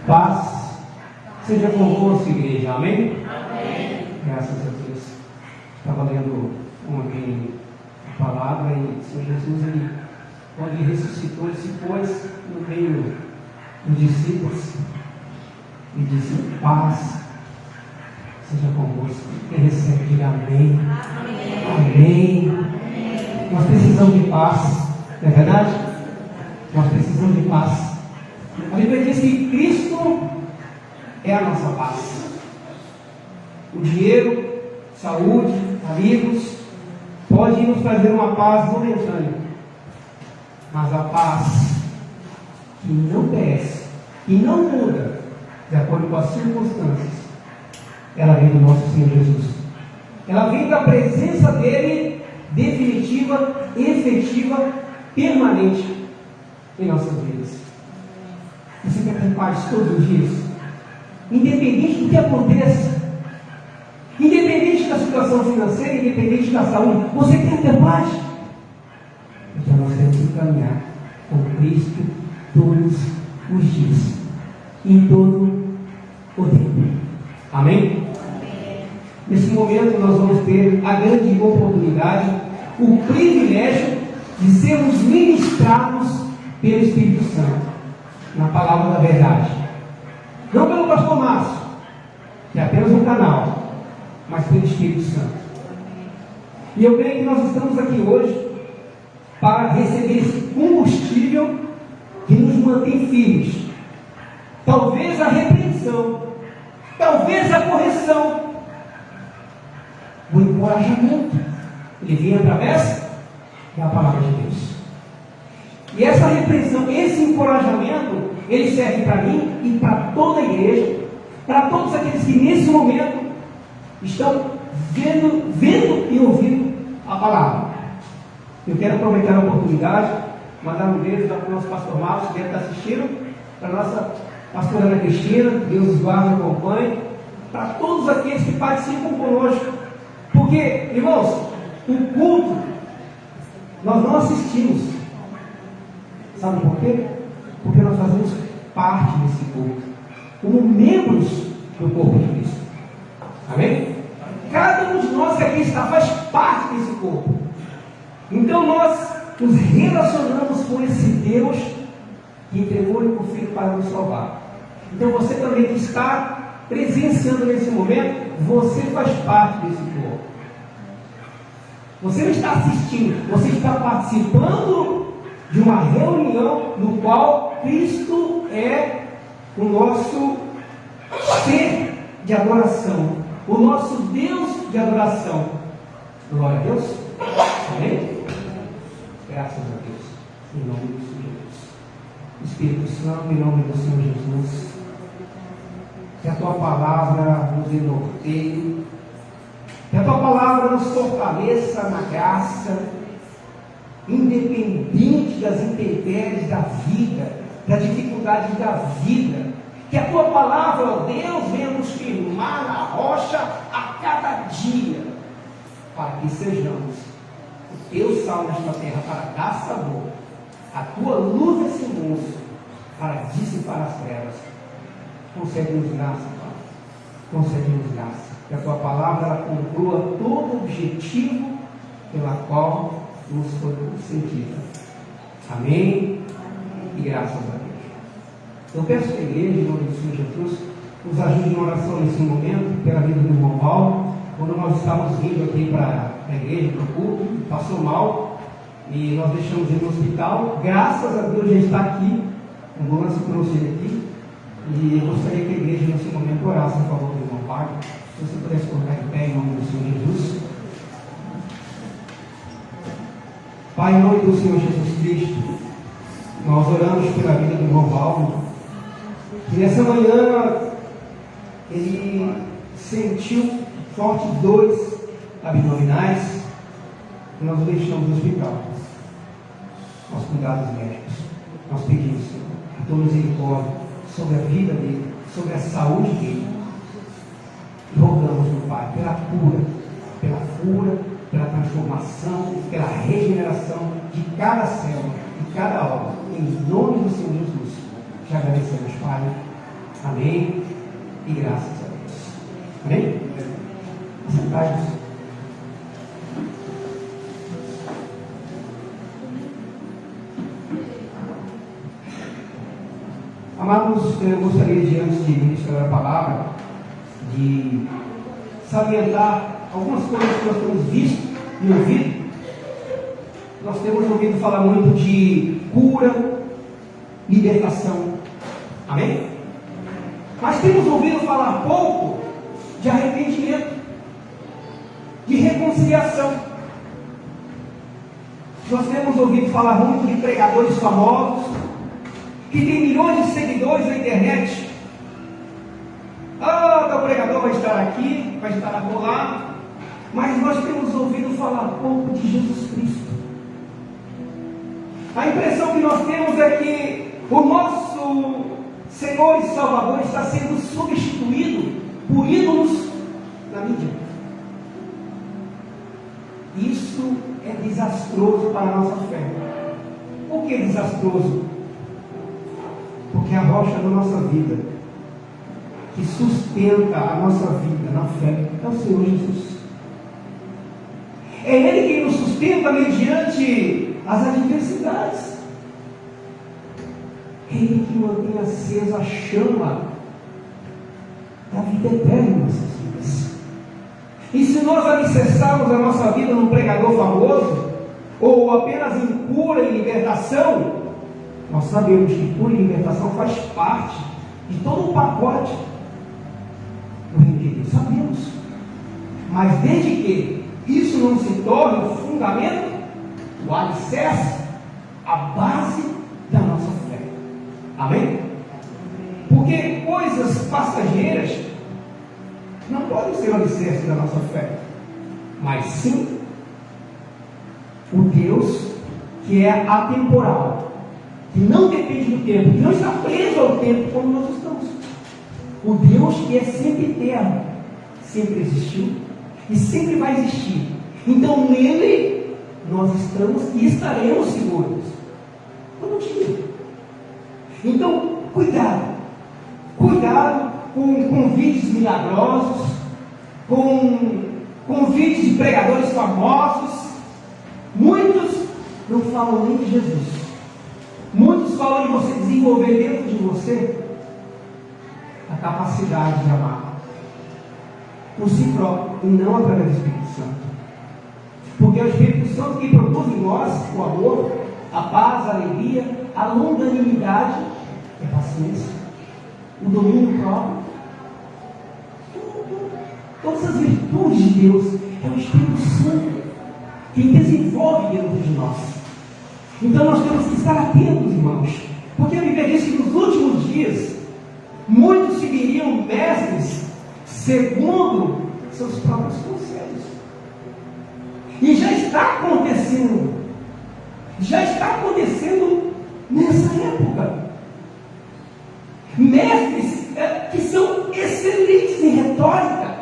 Paz seja convosco, igreja. Amém? Amém. Graças a Deus. Estava lendo ontem a palavra e o Senhor Jesus, ele, quando ele ressuscitou, ele se pôs no meio dos discípulos e disse: paz seja convosco. Quem recebe, diga amém. Amém. Amém. Nós precisamos de paz, não é verdade? Nós precisamos de paz. A Bíblia diz que Cristo é a nossa paz. O dinheiro, saúde, amigos, pode nos trazer uma paz momentânea, mas a paz que não desce, que não muda, de acordo com as circunstâncias, ela vem do nosso Senhor Jesus. Ela vem da presença dele, definitiva, efetiva, permanente em nossas vidas. Você quer ter paz todos os dias? Independente do que aconteça, independente da situação financeira, independente da saúde, você quer ter paz? Então nós temos que caminhar com Cristo todos os dias, em todo o tempo. Amém? Nesse momento nós vamos ter a grande oportunidade, o privilégio de sermos ministrados pelo Espírito Santo, na palavra da verdade. Não pelo pastor Márcio, que é apenas um canal, mas pelo Espírito Santo. E eu creio que nós estamos aqui hoje para receber esse combustível que nos mantém firmes. Talvez a repreensão, talvez a correção, o encorajamento, ele vem através da palavra de Deus. E essa repreensão, esse encorajamento, ele serve para mim e para toda a igreja, para todos aqueles que nesse momento estão vendo e ouvindo a palavra. Eu quero aproveitar a oportunidade, mandar um beijo para o nosso pastor Marcos, que deve estar assistindo, para a nossa pastora Ana Cristina, Deus os guarde e acompanhe, para todos aqueles que participam conosco. Porque, irmãos, o culto nós não assistimos. Sabe por quê? Porque nós fazemos parte desse corpo, como membros do corpo de Cristo. Amém? Cada um de nós que aqui está faz parte desse corpo. Então nós nos relacionamos com esse Deus que entregou o Filho para nos salvar. Então você também que está presenciando nesse momento, você faz parte desse corpo. Você não está assistindo, você está participando de uma reunião no qual Cristo é o nosso ser de adoração, o nosso Deus de adoração. Glória a Deus. Amém? Graças a Deus. Em nome do Senhor Jesus. Espírito Santo, em nome do Senhor Jesus, que a Tua palavra nos norteie, que a Tua palavra nos fortaleça na graça, independente das intempéries da vida, da dificuldade da vida. Que a Tua palavra, ó Deus, venha nos firmar na rocha a cada dia, para que sejamos o Teu sal nesta terra, para dar sabor, a Tua luz nesse mundo, para dissipar as trevas. Concede-nos graça, Pai. Concede-nos graça. Que a Tua palavra ela conclua todo o objetivo pela qual nos foi concedida. Amém? E graças a Deus. Eu peço que a igreja, em nome do Senhor Jesus, nos ajude em oração nesse momento, pela vida do irmão Paulo. Quando nós estávamos vindo aqui para a igreja, para o culto, passou mal e nós deixamos ele no hospital. Graças a Deus já está aqui, a ambulância trouxe ele aqui. E eu gostaria que a igreja nesse momento orasse a favor do irmão Paulo. Se você pudesse colocar em pé em nome do Senhor Jesus. Pai, em nome do Senhor Jesus Cristo, nós oramos pela vida do irmão Paulo. E nessa manhã ele sentiu fortes dores abdominais e nós o deixamos no hospital. Aos cuidados médicos. Nós pedimos, Senhor, a tua misericórdia sobre a vida dele, sobre a saúde dele. E rogamos, meu Pai, pela cura, pela transformação, pela regeneração de cada célula, de cada obra. Em nome do Senhor Jesus. Te agradecemos, Pai. Amém? E graças a Deus. Amém? Sentai-vos. Amados, eu gostaria de, antes de ministrar a palavra, de salientar algumas coisas que nós temos visto e ouvido. Nós temos ouvido falar muito de cura, libertação. Amém? Mas temos ouvido falar pouco de arrependimento, de reconciliação. Nós temos ouvido falar muito de pregadores famosos, que tem milhões de seguidores na internet. Tal pregador vai estar aqui, vai estar acolá. Mas nós temos ouvido falar pouco de Jesus Cristo. A impressão que nós temos é que o nosso Senhor e Salvador está sendo substituído por ídolos na mídia. Isso é desastroso para a nossa fé. Por que desastroso? Porque a rocha da nossa vida, que sustenta a nossa vida na fé, é o Senhor Jesus. É Ele quem nos sustenta mediante as adversidades. É Ele que mantém acesa a chama da vida eterna em nossas vidas. E se nós alicerçarmos a nossa vida num pregador famoso, ou apenas em cura e libertação, nós sabemos que cura e libertação faz parte de todo o pacote do reino de Deus. Sabemos. Mas desde que isso não se torne o fundamento, o alicerce, a base da nossa fé. Amém? Porque coisas passageiras não podem ser o alicerce da nossa fé, mas sim o Deus que é atemporal, que não depende do tempo, que não está preso ao tempo como nós estamos. O Deus que é sempre eterno, sempre existiu e sempre vai existir. Então nele nós estamos e estaremos seguros todo dia. Então cuidado com convites milagrosos, com convites de pregadores famosos. Muitos não falam nem de Jesus. Muitos falam de você desenvolver dentro de você a capacidade de amar por si próprio e não através do Espírito Santo. Porque é o Espírito Santo que produz em nós o amor, a paz, a alegria, a longanimidade, a paciência, o domínio próprio. Todas as virtudes de Deus é o Espírito Santo quem desenvolve dentro de nós. Então nós temos que estar atentos, irmãos, porque a Bíblia diz que nos últimos dias muitos seguiriam mestres segundo seus próprios conselhos. E já está acontecendo nessa época. Mestres que são excelentes em retórica.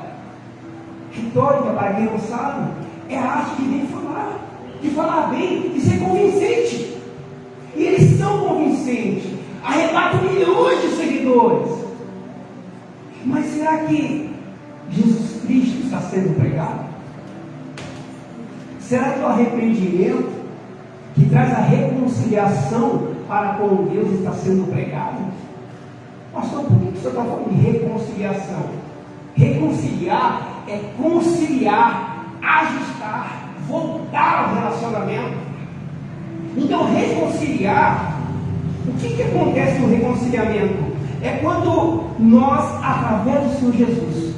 Retórica, para quem não sabe, é a arte de bem falar, de falar bem, de ser convincente. E eles são convincentes, arrebatam milhões de seguidores. Mas será que Jesus Cristo está sendo pregado? Será que o arrependimento que traz a reconciliação para com Deus está sendo pregado? Pastor, por que o senhor está falando de reconciliação? Reconciliar é conciliar, ajustar, voltar ao relacionamento. Então, reconciliar, o que acontece no reconciliamento? É quando nós, através do Senhor Jesus,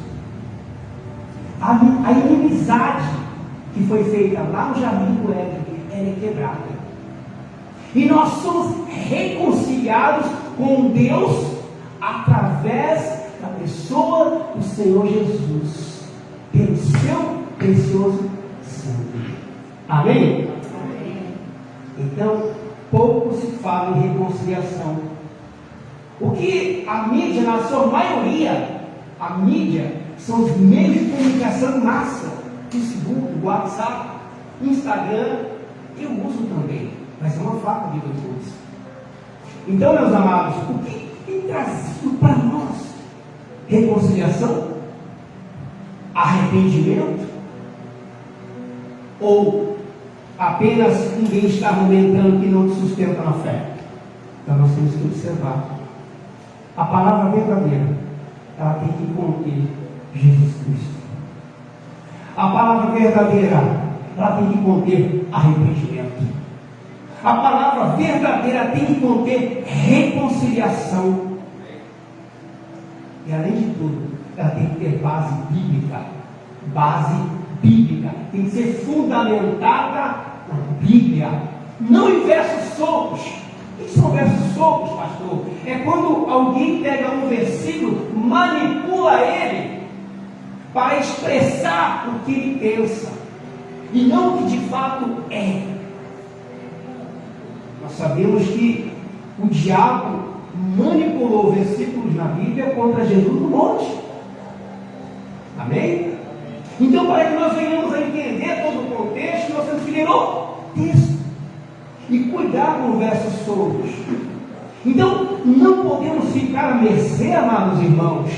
a inimizade que foi feita lá no Jardim do Éden, ela é quebrada. E nós somos reconciliados com Deus através da pessoa do Senhor Jesus, pelo seu precioso sangue. Amém? Amém? Então, pouco se fala em reconciliação. O que a mídia, na sua maioria, a mídia são os meios de comunicação em massa, Facebook, WhatsApp, Instagram. Eu uso também, mas é uma faca de dois gumes. Então, meus amados, tem trazido para nós reconciliação, arrependimento, ou apenas um bem-estar momentâneo que não te sustenta na fé? Então nós temos que observar. A palavra verdadeira, ela tem que conter Jesus Cristo. A palavra verdadeira, ela tem que conter arrependimento. A palavra verdadeira tem que conter reconciliação. E além de tudo, ela tem que ter base bíblica. Base bíblica. Tem que ser fundamentada na Bíblia. Não em versos soltos. O que são versos soltos, pastor? É quando alguém pega um versículo, manipula ele para expressar o que ele pensa e não o que de fato é. Nós sabemos que o diabo manipulou versículos na Bíblia contra Jesus no monte. Amém? Então, para que nós venhamos a entender todo o contexto, nós temos que ler o texto e cuidar com versos soltos. Então, não podemos ficar à mercê, amados irmãos,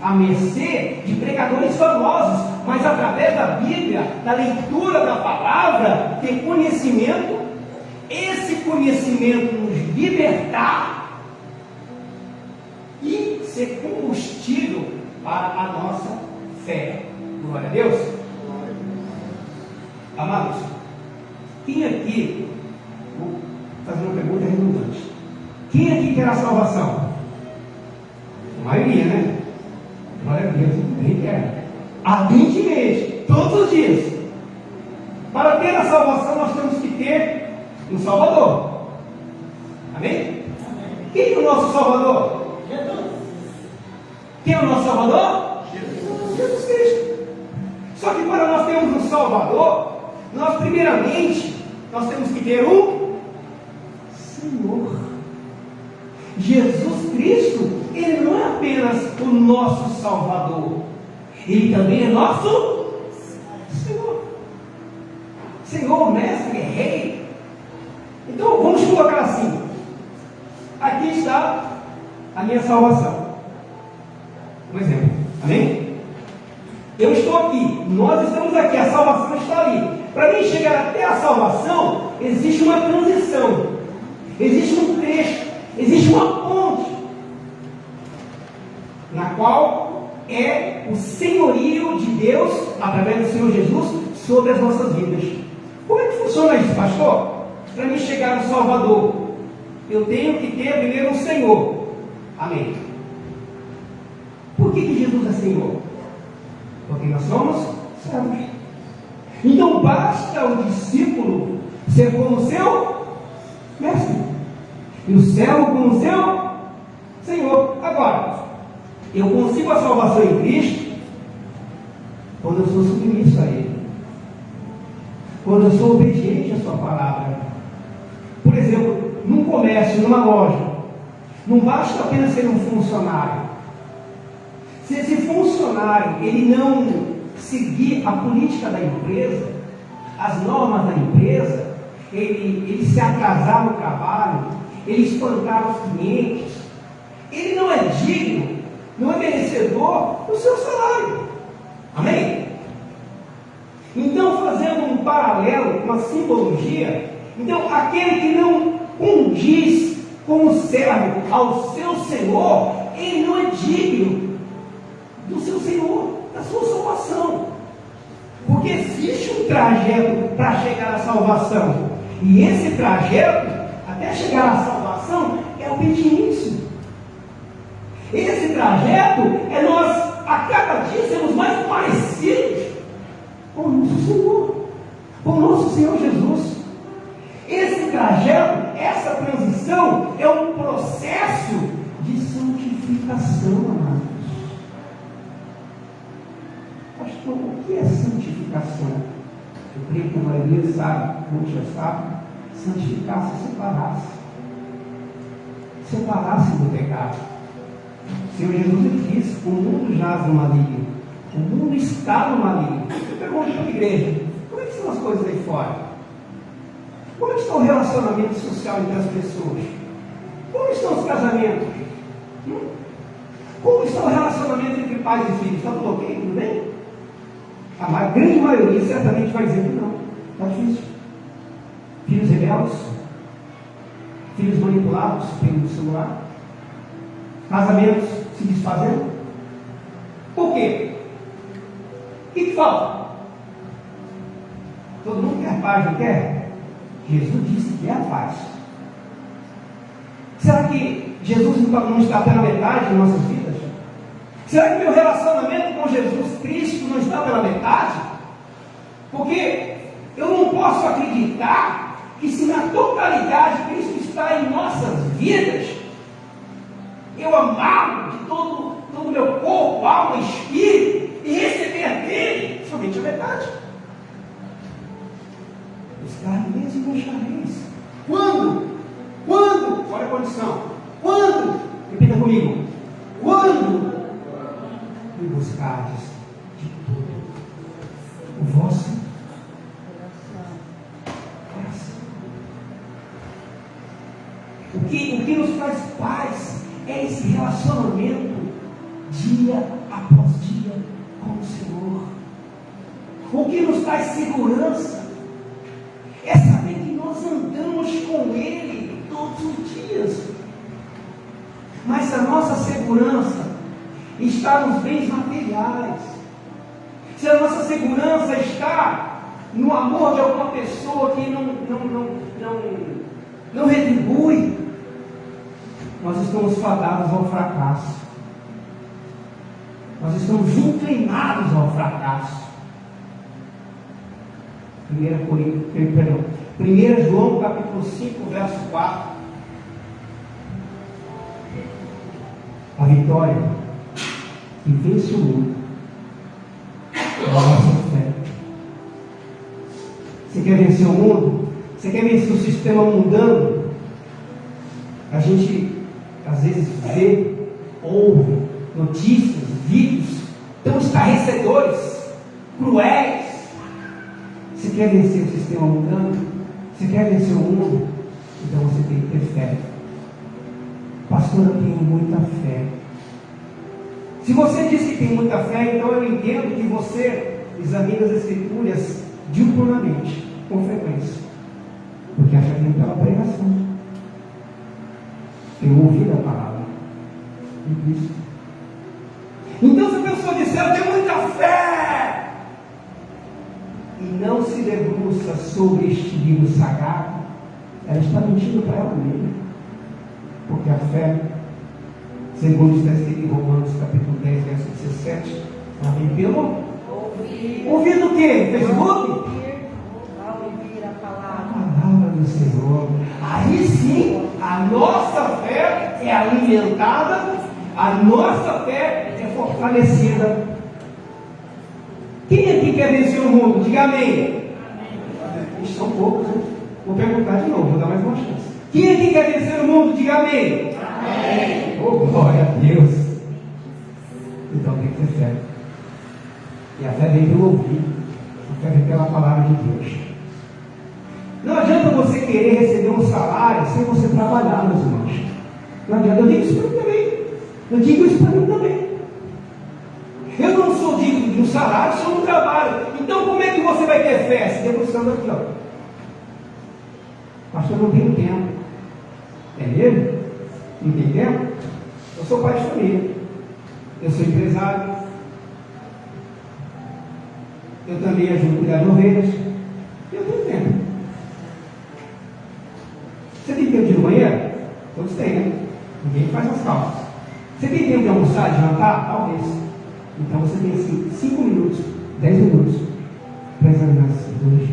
à mercê de pregadores famosos, mas através da Bíblia, da leitura da palavra, ter conhecimento, esse conhecimento nos libertar e ser combustível para a nossa fé. Glória a Deus. Amados, quem aqui, vou fazer uma pergunta redundante, quem aqui quer a salvação? A maioria, né? Glória a Deus, ninguém quer. Ardentemente, todos os dias. Para ter a salvação, nós temos que ter um Salvador. Amém? Quem é o nosso Salvador? Jesus. Quem é o nosso Salvador? Jesus Cristo. Só que para nós termos um Salvador, nós primeiramente, nós temos que ter um Senhor. Jesus Cristo, Ele não é apenas o nosso Salvador, Ele também é nosso Senhor. Senhor, Mestre, Rei. Então vamos colocar assim: aqui está a minha salvação. Um exemplo, amém? Eu estou aqui, nós estamos aqui, a salvação está ali. Para mim chegar até a salvação, existe uma transição, existe um trecho, existe uma ponte, na qual é o senhorio de Deus, através do Senhor Jesus, sobre as nossas vidas. Como é que funciona isso, pastor? Para mim chegar no Salvador, eu tenho que ter primeiro um Senhor. Amém. Por que Jesus é Senhor? Porque nós somos servos. Então basta o discípulo ser como o seu mestre e o servo como o seu Senhor. Agora, eu consigo a salvação em Cristo quando eu sou submisso a Ele, quando eu sou obediente à sua palavra. Por exemplo, num comércio, numa loja, não basta apenas ser um funcionário. Se esse funcionário ele não seguir a política da empresa, as normas da empresa, ele se atrasar no trabalho, ele espantar os clientes, ele não é digno, não é merecedor do seu salário. Amém? Então, fazendo um paralelo, uma simbologia, então aquele que não condiz como servo ao seu Senhor, ele não é digno do seu Senhor, da sua salvação. Porque existe um trajeto para chegar à salvação, e esse trajeto, até chegar à salvação, é obediência. Esse trajeto é nós, a cada dia, sermos mais parecidos com o nosso Senhor, com o nosso Senhor Jesus. Esse trajeto, essa transição, é um processo de santificação, amados. Pastor, o que é santificação? Eu creio que a maioria sabe, muitos já sabem. Santificar-se, separar-se. Separar-se do pecado. O Senhor Jesus ele disse: o mundo jaz no maligno. O mundo está no maligno. Eu pergunto para a igreja: como é que são as coisas aí fora? Como é que está o relacionamento social entre as pessoas? Como estão os casamentos? Como está o relacionamento entre pais e filhos? Está tudo ok? Tudo bem? A grande maioria certamente vai dizer que não. Está difícil. Filhos rebeldes, filhos manipulados pelo celular, casamentos se desfazendo. Por quê? O que falta? Todo mundo quer paz, não quer? Jesus disse que é a paz. Será que Jesus não está pela metade de nossas vidas? Será que meu relacionamento com Jesus Cristo não está pela metade? Porque eu não posso acreditar que se na totalidade Cristo está em nossas vidas, eu amá-lo de todo o meu corpo, alma e espírito, e receber dele somente a metade. Buscar-me-eis e me-achareis. Quando? Olha a condição. Quando? Repita comigo. Quando me buscardes de todo o vosso coração. O que nos traz paz é esse relacionamento dia após dia com o Senhor. O que nos traz segurança é saber que nós andamos com Ele todos os dias. Mas a nossa segurança está nos bens materiais, se a nossa segurança está no amor de alguma pessoa que não retribui, nós estamos fadados ao fracasso. Nós estamos inclinados ao fracasso. 1 João capítulo 5, verso 4. A vitória que vence o mundo é a nossa fé. Você quer vencer o mundo? Você quer vencer o sistema mundano? A gente às vezes vê, ouve notícias, vídeos tão estarrecedores, cruéis. Você quer vencer o sistema mundano? Você quer vencer o mundo? Então você tem que ter fé. Pastor, eu tenho muita fé. Se você diz que tem muita fé, então eu entendo que você examina as Escrituras diuturnamente, com frequência. Porque a fé vem pela pregação. Eu ouvi a palavra de Cristo. Então, se a pessoa disser, eu tenho muita fé, e não se debruça sobre este livro sagrado, ela está mentindo para ela mesma. Porque a fé, segundo está escrito em Romanos capítulo 10, verso 17, ela vem pelo ouvir do quê? Facebook? Ao ouvir a palavra. A palavra do Senhor. Aí sim, a nossa fé é alimentada, a nossa fé é fortalecida. Quem aqui quer vencer o mundo? Diga amém. Eles são poucos, né? Vou perguntar de novo, vou dar mais uma chance. Quem aqui quer vencer o mundo? Diga amém. Amém. Oh, glória a Deus. Então tem que ter fé. E a fé vem pelo ouvir. A fé vem pela palavra de Deus. Não adianta você querer receber um salário sem você trabalhar, meus irmãos. Não adianta. Eu digo isso para mim também. Eu digo isso para mim também. Eu não sou digno de um salário se eu não trabalho. Então como é que você vai ter fé? Se debruçando aqui, ó. Pastor, não tenho tempo. É mesmo? Não tem tempo? Eu sou pai de família. Eu sou empresário. Eu também ajudo a cuidar de ovelhas. Eu tenho tempo. Você tem tempo de ir no banheiro? Todos têm, né? Ninguém faz as calças. Você tem tempo de almoçar, de jantar? Talvez. Então você tem assim 5 minutos, 10 minutos para examinar as Escrituras.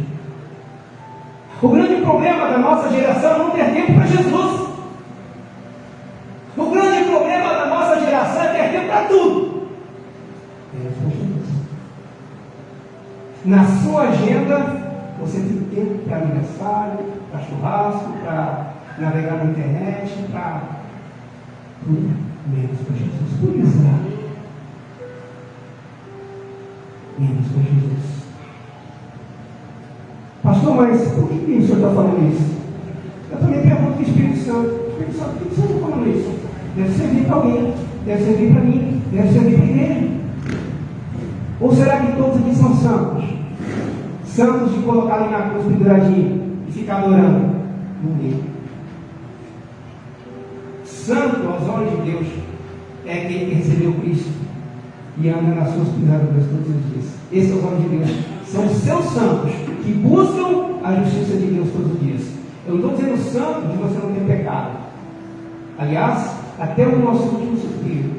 O grande problema da nossa geração é não ter tempo para Jesus. O grande problema da nossa geração é ter tempo para tudo. Na sua agenda, você tem tempo para aniversário, para churrasco, para navegar na internet, para tudo menos para Jesus. Por isso, menos para Jesus. Pastor, mas por que o senhor está falando isso? Eu também pergunto para o Espírito Santo. Espírito Santo, por que o senhor está falando isso? Deve servir para alguém, deve servir para mim, deve servir para a igreja. Ou será que todos aqui são santos? Santos de colocar ali na cruz penduradinho e ficar adorando? Ninguém. Santo aos olhos de Deus é aquele que recebeu Cristo e anda nas suas pisaduras todos os dias. Esse é os olhos de Deus. São os seus santos que buscam a justiça de Deus todos os dias. Eu não estou dizendo santo de você não ter pecado. Aliás, até o nosso último suspiro,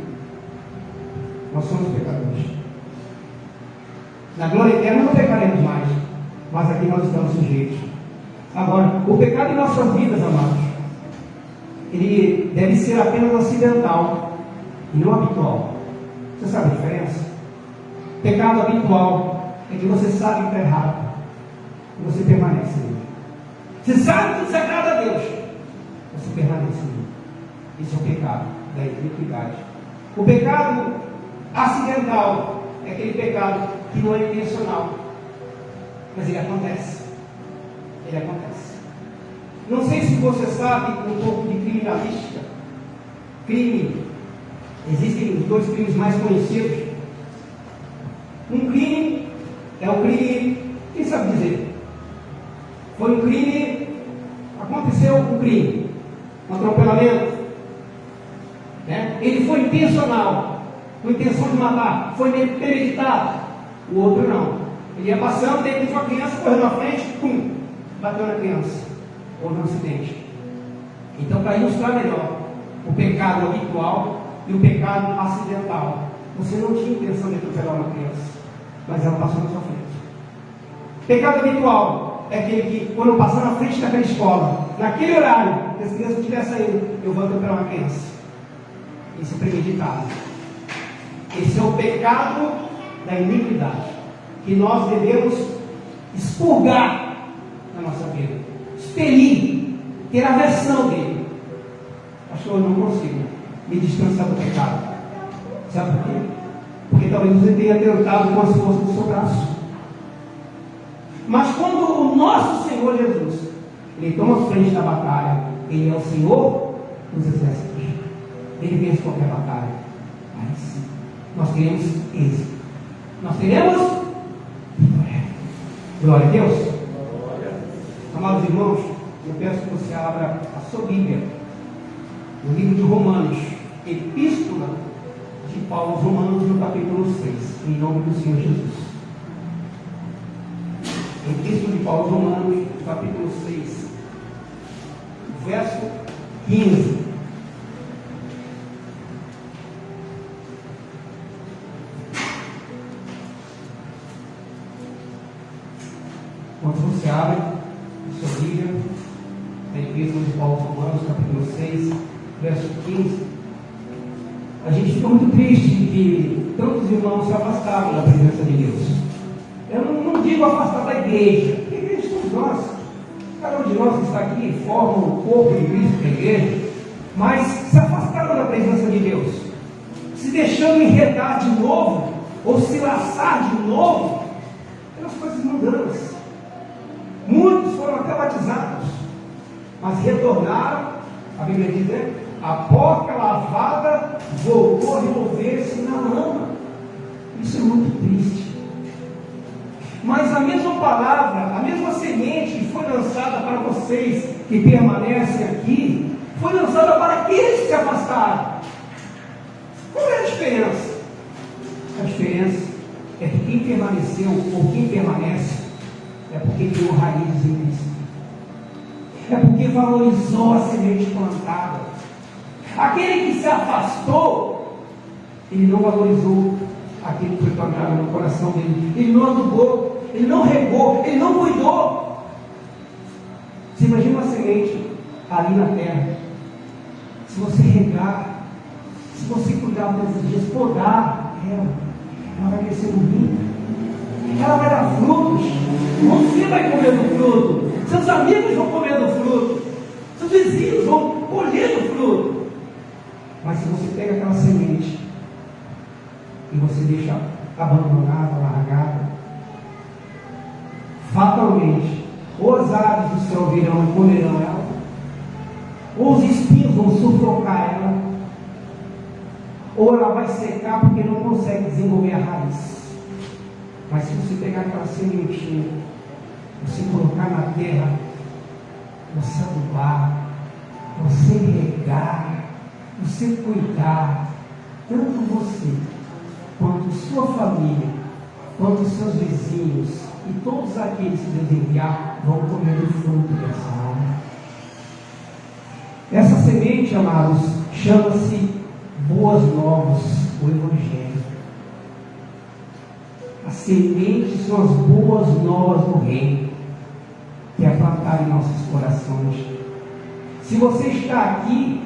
nós somos pecadores. Na glória eterna não pecaremos mais, mas aqui nós estamos sujeitos. Agora, o pecado em nossas vidas, amados, ele deve ser apenas acidental e não habitual. Você sabe a diferença? Pecado habitual é que você sabe que está errado e você permanece nele. Você sabe que desagrada a Deus, você permanece nele. Esse é o pecado da iniquidade. O pecado acidental é aquele pecado que não é intencional, mas ele acontece. Ele acontece. Não sei se você sabe um pouco de criminalística. Existem os dois crimes mais conhecidos. Um crime é o crime, quem sabe dizer? Foi um crime, aconteceu um crime, um atropelamento, né? Ele foi intencional, com intenção de matar, foi premeditado. O outro não. Ele ia passando, de repente uma criança correu na frente, pum, bateu na criança, ou no acidente. Então, para ilustrar melhor o pecado habitual e o pecado acidental, você não tinha intenção de atropelar uma criança, mas ela passou na sua frente. Pecado habitual é aquele que, quando eu passar na frente daquela escola, naquele horário, que as crianças estiver saindo, eu vou atropelar uma criança. Isso é premeditado. Esse é o pecado da iniquidade, que nós devemos expurgar na nossa vida, expelir, ter aversão dele. Pastor, eu não consigo me distanciar do pecado. Sabe por quê? Porque talvez você tenha tentado com as forças do seu braço. Mas quando o nosso Senhor Jesus, ele toma frente da batalha, ele é o Senhor dos exércitos. Ele vence qualquer batalha. Aí sim, nós teremos êxito. Nós teremos vitória. Glória a Deus. Amados irmãos, eu peço que você abra a sua Bíblia no livro de Romanos, Epístola de Paulo aos Romanos, no capítulo 6, em nome do Senhor Jesus. Epístola de Paulo aos Romanos, capítulo 6, verso 15. Quando você abre a sua Bíblia, na Epístola de Paulo aos Romanos, capítulo 6, verso 15, a gente fica muito triste que tantos irmãos se afastaram da presença de Deus. Eu não digo afastar da igreja, porque a igreja somos nós. Cada um de nós que está aqui forma o corpo de Cristo, da igreja, mas se afastaram da presença de Deus, se deixando enredar de novo, ou se laçar de novo, pelas coisas mundanas. Muitos foram até batizados, mas retornaram, a Bíblia diz, né? A porca lavada voltou a revolver-se na lama. Isso é muito triste. Mas a mesma palavra, a mesma semente que foi lançada para vocês que permanecem aqui, foi lançada para aqueles que se afastaram. Qual é a diferença? A diferença é que quem permaneceu, ou quem permanece, é porque criou raízes em Cristo. É porque valorizou a semente plantada. Aquele que se afastou, ele não valorizou aquilo que foi plantado no coração dele. Ele não adubou, ele não regou, ele não cuidou. Você imagina uma semente ali na terra. Se você regar, se você cuidar todos os dias, podar ela vai crescer bonita. Ela vai dar frutos. Você vai comer do fruto. Seus amigos vão comer do fruto. Seus vizinhos vão colher do fruto. Mas se você pega aquela semente e você deixa abandonada, largada, fatalmente, ou as aves do céu virão e comerão ela, ou os espinhos vão sufocar ela, vai secar porque não consegue desenvolver a raiz. Mas se você pegar aquela sementinha, você colocar na terra, você adubar, você regar, você cuidar, tanto você, quanto sua família, quanto seus vizinhos e todos aqueles que Deus enviar vão comer o fruto dessa árvore. Essa semente, amados, chama-se Boas Novas, o Evangelho. As sementes são as boas novas do reino, que é plantar em nossos corações. Se você está aqui,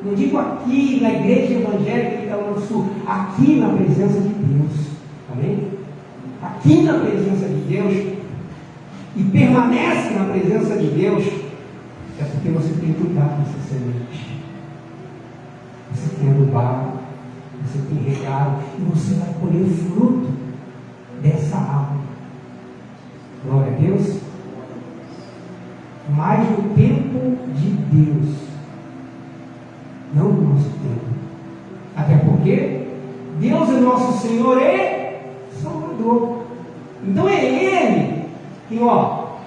não digo aqui na igreja evangélica de Itaúna do Sul, aqui na presença de Deus, amém? Aqui na presença de Deus, e permanece na presença de Deus, é porque você tem cuidado dessa semente. Você tem adubado, você tem regado, e você vai colher o fruto dessa árvore. Glória a Deus. Mas no tempo de Deus, não no nosso tempo. Até porque Deus é nosso Senhor e Salvador. Então é Ele que, irmão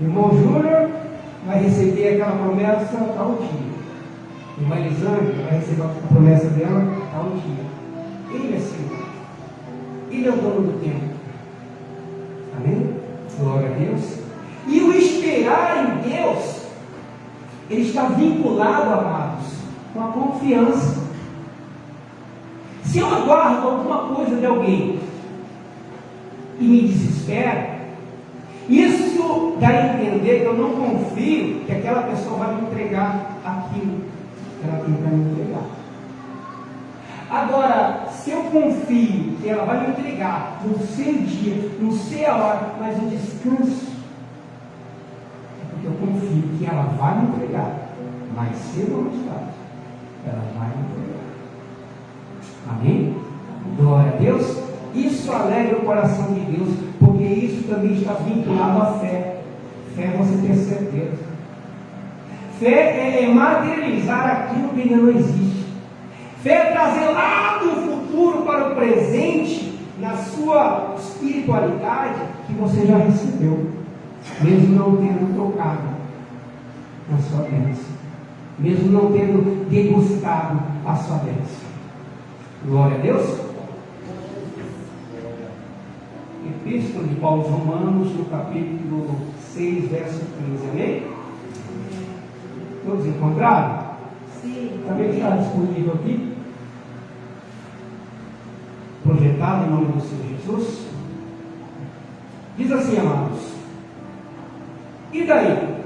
Júnior vai receber aquela promessa tal dia. Irmã Elisângela vai receber a promessa dela tal dia. Ele é Senhor. Ele é o dono do tempo. Amém? Glória a Deus. E o esperar em Deus, ele está vinculado, amados, com a confiança. Se eu aguardo alguma coisa de alguém e me desespero, isso dá a entender que eu não confio que aquela pessoa vai me entregar aquilo que ela tem para me entregar. Agora, se eu confio que ela vai me entregar, não sei o dia, não sei a hora, mas eu descanso, é porque eu confio que ela vai me entregar, mais cedo ou mais tarde, ela vai me entregar. Amém? Glória a Deus. Isso alegra o coração de Deus, porque isso também está vinculado à fé. Fé é você ter certeza. Fé é materializar aquilo que ainda não existe. Fé é trazer lá do futuro para o presente, na sua espiritualidade, que você já recebeu, mesmo não tendo tocado na sua bênção, mesmo não tendo degustado a sua bênção. Glória a Deus. Epístola de Paulo aos Romanos, no capítulo 6, verso 15, amém? Todos encontraram? Sim. Também está disponível aqui, projetado em nome do Senhor Jesus. Diz assim, amados: e daí?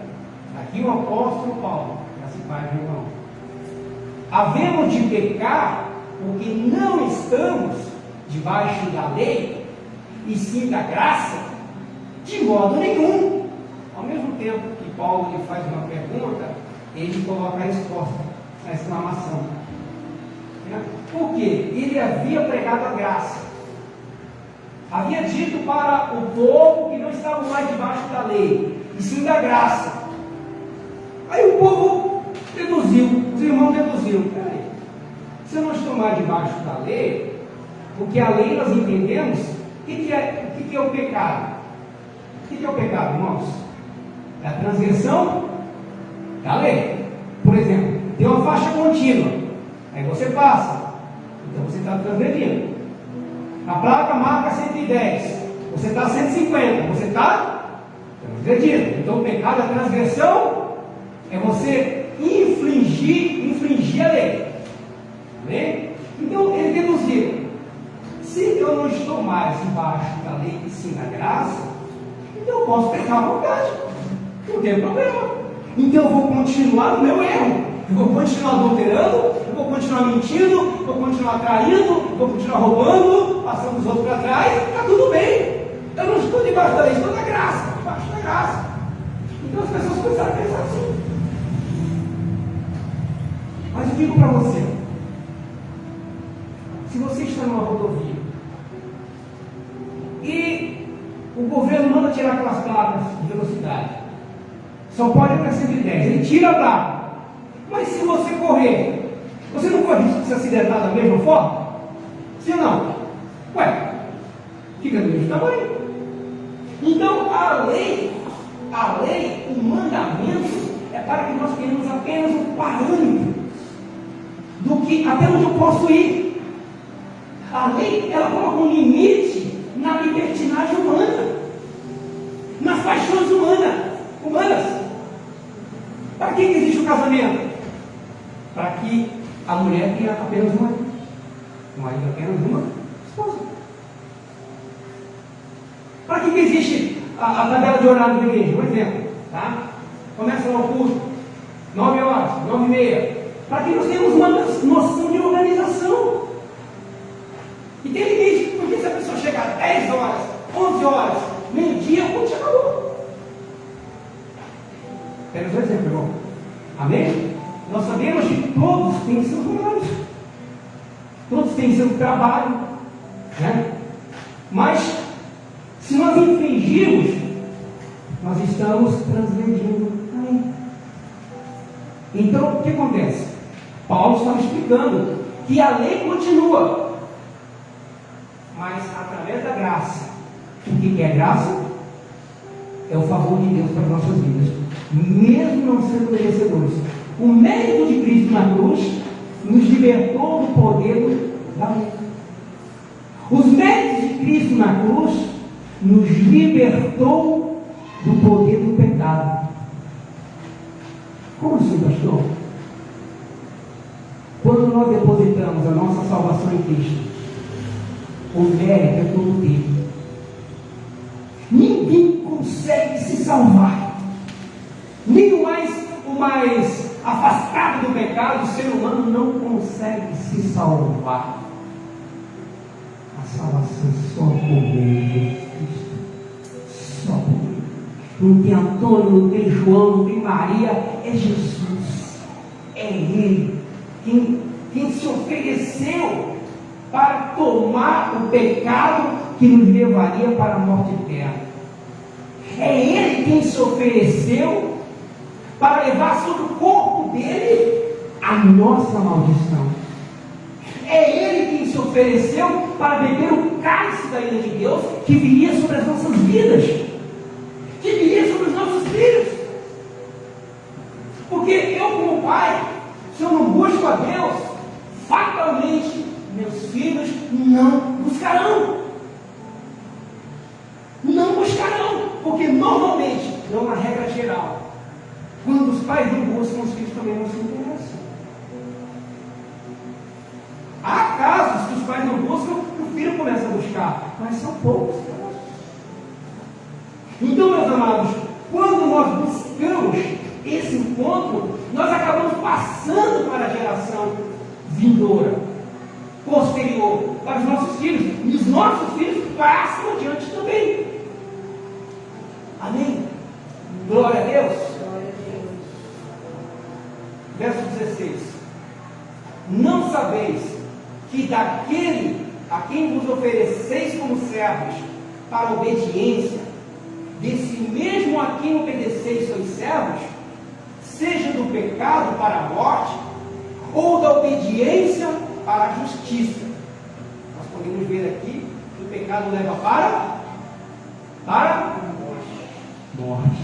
Aqui o apóstolo Paulo, essa página não. Havemos de pecar porque não estamos debaixo da lei, e sim da graça? De modo nenhum. Ao mesmo tempo que Paulo lhe faz uma pergunta, ele coloca a resposta, a exclamação. Por quê? Ele havia pregado a graça, havia dito para o povo que não estavam mais debaixo da lei, e sim da graça. Aí o povo deduziu, os irmãos deduziram: peraí, se eu não estou mais debaixo da lei, porque a lei nós entendemos, o que é o pecado? O que é o pecado, irmãos? É a transgressão da lei. Por exemplo, tem uma faixa contínua, aí você passa, então você está transgredindo. A placa marca 110, você está 150, você está transgredindo. Então o pecado, a transgressão, é você infringir a lei. Amém? Então ele deduziu: se eu não estou mais debaixo da lei e sim da graça, então eu posso pecar à vontade, não tem problema. Então eu vou continuar no meu erro, eu vou continuar adulterando, eu vou continuar mentindo, vou continuar traindo, vou continuar roubando, passando os outros para trás, está tudo bem. Eu não estou debaixo da lei, estou na graça, debaixo da graça. Então as pessoas começaram a pensar assim. Mas eu digo para você, se você está numa rodovia e o governo manda tirar aquelas placas de velocidade, só pode até 110, ele tira a placa. Mas se você correr, você não corre risco de se acidentar da mesma forma? Sim ou não? Ué, fica do mesmo tamanho. Então, a lei, o mandamento, é para que nós tenhamos apenas um parâmetro do que, até onde eu posso ir. A lei, ela coloca um limite na libertinagem humana, nas paixões humanas. Para que existe o casamento? Para que a mulher tenha apenas uma, o marido apenas uma esposa. Para que existe a tabela de horário da igreja? Por exemplo, tá? Começa lá o culto, 9 horas, 9h30. Para que nós tenhamos uma noção de organização. E tem limite, porque se a pessoa chegar 10 horas, 11 horas, meio-dia, o culto já acabou. Apenas um exemplo, irmão. Amém? Nós sabemos que todos têm seus horários. Todos têm seu trabalho. Né? Mas, se nós infringirmos, nós estamos transgredindo a lei. Então, o que acontece? Paulo estava explicando que a lei continua, mas através da graça. O que é graça? É o favor de Deus para as nossas vidas, mesmo não sendo merecedores. O mérito de Cristo na cruz nos libertou do poder da lei. Os méritos de Cristo na cruz nos libertou do poder do pecado. Como assim, pastor? Quando nós depositamos a nossa salvação em Cristo, o mérito é todo dele. Ninguém consegue se salvar. Nem o mais afastado do pecado, o ser humano não consegue se salvar. A salvação só por meio de Cristo. Só por meio. Não tem Antônio, não tem João, não tem Maria, é Jesus. É Ele quem se ofereceu para tomar o pecado que nos levaria para a morte eterna. É Ele quem se ofereceu para levar sobre o corpo dele a nossa maldição. É Ele quem se ofereceu para beber o cálice da ira de Deus que viria sobre as nossas vidas, que viria sobre os nossos filhos. Porque eu, como pai, se eu não busco a Deus, fatalmente meus filhos não buscarão. Não buscarão, porque normalmente, não uma regra geral, quando os pais não buscam, os filhos também não se interessam. Há casos que os pais não buscam, o filho começa a buscar, mas são poucos casos. Então, meus amados, quando nós buscamos esse encontro, nós acabamos passando para a geração vindoura, posterior, para os nossos filhos, e os nossos filhos passam adiante também. Amém? Glória a Deus. Verso 16: não sabeis que daquele a quem vos ofereceis como servos para a obediência, desse mesmo a quem obedeceis sois servos, seja do pecado para a morte, ou da obediência para a justiça. Nós podemos ver aqui que o pecado leva para morte.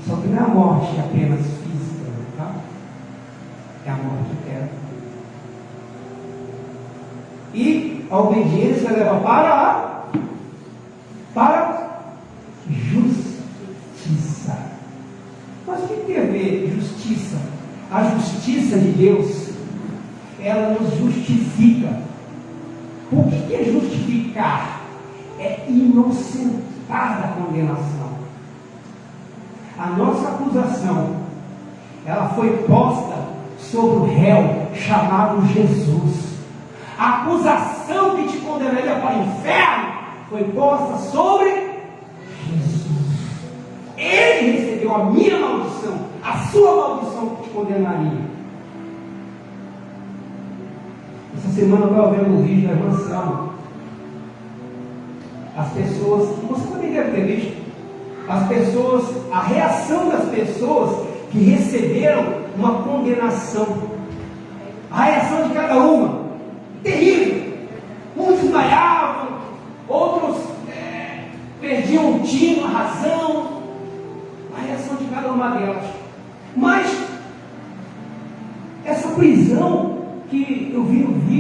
Só que não é a morte apenas física, tá? É a morte eterna. E a obediência leva para justiça. Mas o que tem a ver justiça? A justiça de Deus, ela nos justifica. O que é justificar? É inocentar da condenação. A nossa acusação, ela foi posta sobre o réu chamado Jesus. A acusação que te condenaria para o inferno foi posta sobre Jesus. Ele recebeu a minha maldição, a sua maldição que te condenaria. Essa semana eu estava vendo um vídeo da irmã Selma. As pessoas, você também deve ter visto, as pessoas, a reação das pessoas que receberam uma condenação. A reação de cada uma, terrível. Muitos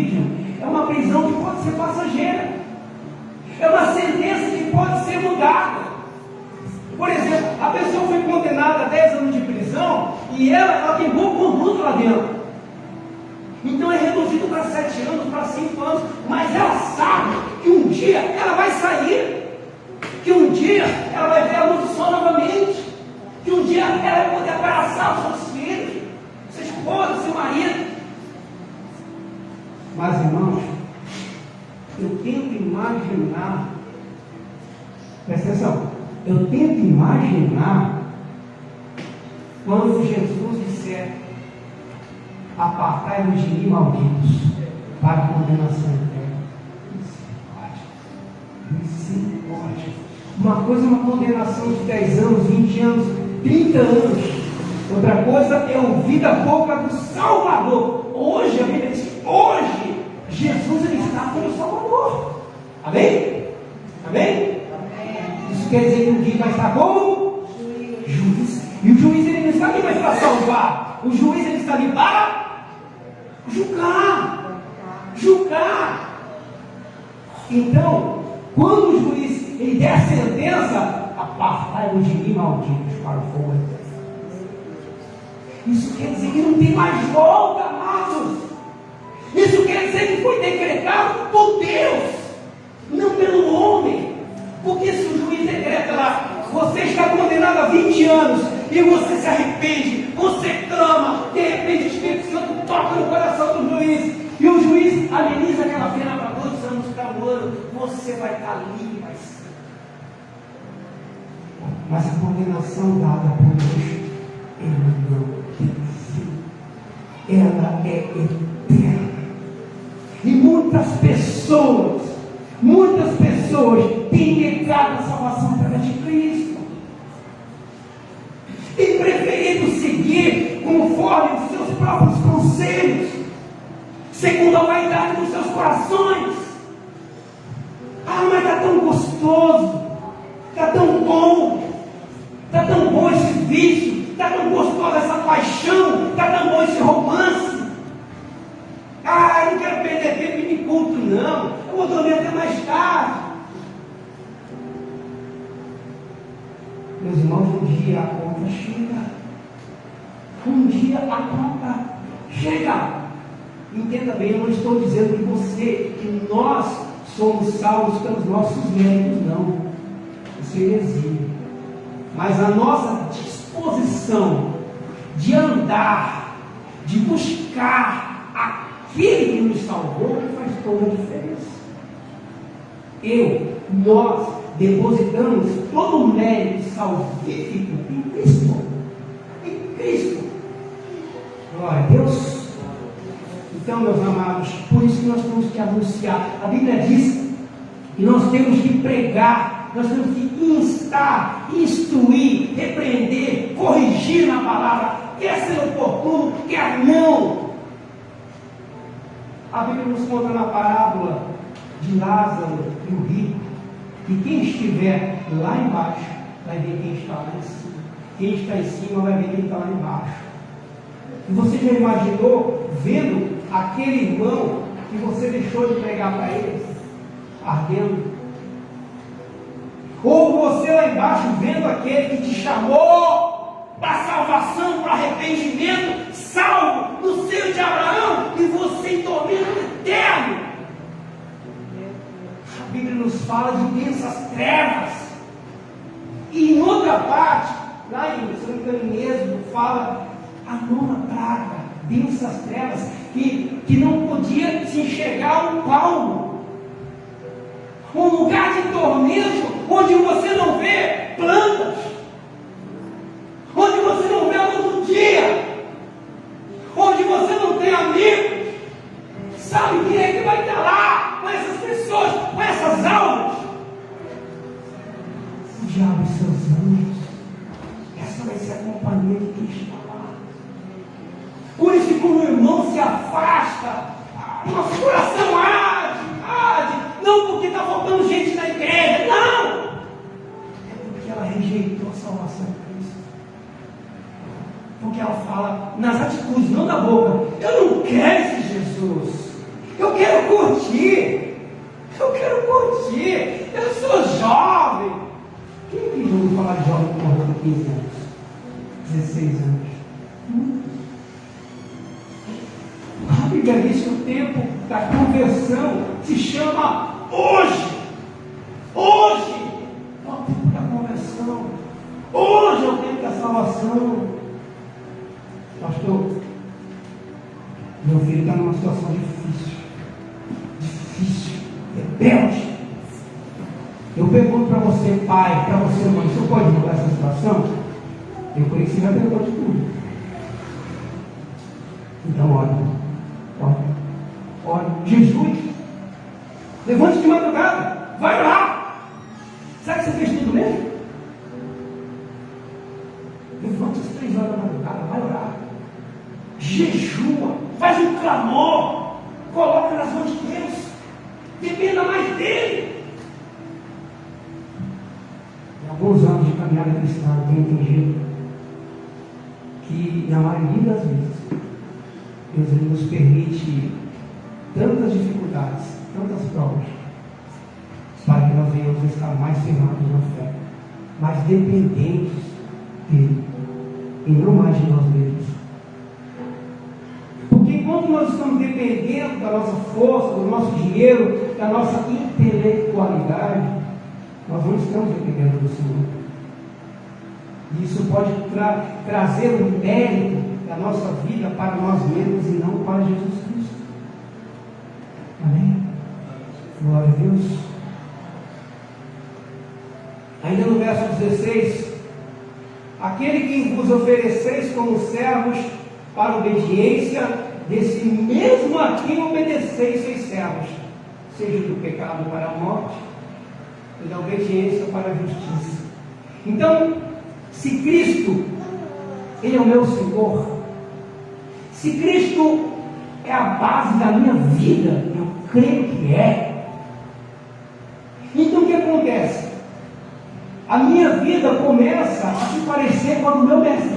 presídio é uma prisão que pode ser passageira. É uma sentença que pode ser mudada. Por exemplo, a pessoa foi condenada a 10 anos de prisão e ela tem bom conduto lá dentro. Então é reduzido para 7 anos, para 5 anos. Mas ela sabe que um dia ela vai sair. Que um dia ela vai ver a luz do sol novamente. Que um dia ela vai poder abraçar os seus filhos, sua esposa, seu marido. Mas, irmãos, eu tento imaginar, presta atenção, eu tento imaginar quando Jesus disser: apartai-vos de mim, malditos, para a condenação eterna. Misericórdia. Uma coisa é uma condenação de 10 anos, 20 anos, 30 anos. Outra coisa é ouvir da boca do Salvador. Hoje, a Bíblia diz que hoje Jesus ele está como Salvador. Amém? Amém? Isso quer dizer que um dia vai estar como juiz. E o juiz ele não está ali mais para salvar. O juiz ele está ali para julgar. Julgar. Então, quando o juiz ele der a sentença, apartai-vos de mim, malditos, para o fogo eterno. Isso quer dizer que não tem mais volta, amados. Isso quer dizer que foi decretado por Deus, não pelo homem. Porque se o juiz decreta lá, você está condenado a 20 anos, e você se arrepende, você clama, de repente o Espírito Santo toca no coração do juiz, e o juiz ameniza aquela pena para 2 anos, para 1 ano, você vai estar livre, vai ser. Mas a condenação dada por Deus, ela não tem fim, ela é eterna. E muitas pessoas têm negado a salvação através de Cristo, têm preferido seguir conforme os seus próprios conselhos, segundo a vaidade dos seus corações. Ah, mas está tão gostoso, está tão bom esse vício, está tão gostosa essa paixão, está tão bom esse romance. Ah, eu não quero perder tempo em culto, não. Eu vou dormir até mais tarde. Meus irmãos, um dia a conta chega. Um dia a conta chega. Entenda bem, eu não estou dizendo que você, que nós somos salvos pelos nossos méritos, não. Isso é heresia. Mas a nossa disposição de andar, de buscar aquele que nos salvou, que faz toda a diferença. Nós depositamos todo o mérito salvífico em Cristo. Em Cristo. Glória a Deus. Então, meus amados, por isso que nós temos que anunciar. A Bíblia diz que nós temos que pregar, nós temos que instar, instruir, repreender, corrigir na palavra, quer ser oportuno, quer não. A Bíblia nos conta na parábola de Lázaro e o rico, que quem estiver lá embaixo vai ver quem está lá em cima. Quem está em cima vai ver quem está lá embaixo. E você já imaginou vendo aquele irmão que você deixou de pregar para ele ardendo? Ou você lá embaixo vendo aquele que te chamou para salvação, para arrependimento, salvo no seio de Abraão, e você em tormento eterno? A Bíblia nos fala de densas trevas. E em outra parte, lá em, se não me engano, em Êxodo, fala a 9ª praga, densas trevas, que não podia se enxergar um palmo. Um lugar de tormento, onde você não vê plantas, onde você não vê a luz do dia, onde você não tem amigos. Sabe quem é que vai estar lá com essas pessoas, com essas almas? O diabo e seus anjos. Essa vai ser a companhia de quem está lá. Por isso que quando o irmão se afasta, nosso coração arde. Não porque está faltando gente na igreja, não! É porque ela rejeitou a salvação de Cristo. Porque ela fala nas atitudes, não da boca: eu não quero esse Jesus, eu quero 15 anos, 16 anos. A Bíblia diz que o tempo da conversão se chama hoje. Hoje é o tempo da conversão. Hoje é o tempo da salvação. Pastor, meu filho está numa situação difícil, rebelde. Eu pergunto para você, pai, para você, mãe, você pode mudar essa situação? Eu conheci, você já perguntou de tudo. Então, olha, Jesus, levante de madrugada, vai lá. Sabe que você fez tudo mesmo? Levante às 3 horas da madrugada, vai orar. Jejua, faz um clamor, coloca nas mãos de Deus, dependa mais dele. Em alguns anos de caminhada cristã, eu tenho entendido que, na maioria das vezes, Deus ele nos permite tantas dificuldades, tantas provas, para que nós venhamos estar mais firmados na fé, mais dependentes dele, e não mais de nós mesmos. Porque enquanto nós estamos dependendo da nossa força, do nosso dinheiro, da nossa intelectualidade, nós não estamos dependendo do Senhor. E isso pode trazer o mérito da nossa vida para nós mesmos e não para Jesus Cristo. Amém? Glória a Deus. Ainda no verso 16: aquele que vos ofereceis como servos para obediência, desse mesmo a quem obedeceis sois servos, seja do pecado para a morte e da obediência para a justiça. Então, se Cristo, Ele é o meu Senhor, se Cristo é a base da minha vida, eu creio que é, então o que acontece? A minha vida começa a se parecer com a do meu mestre.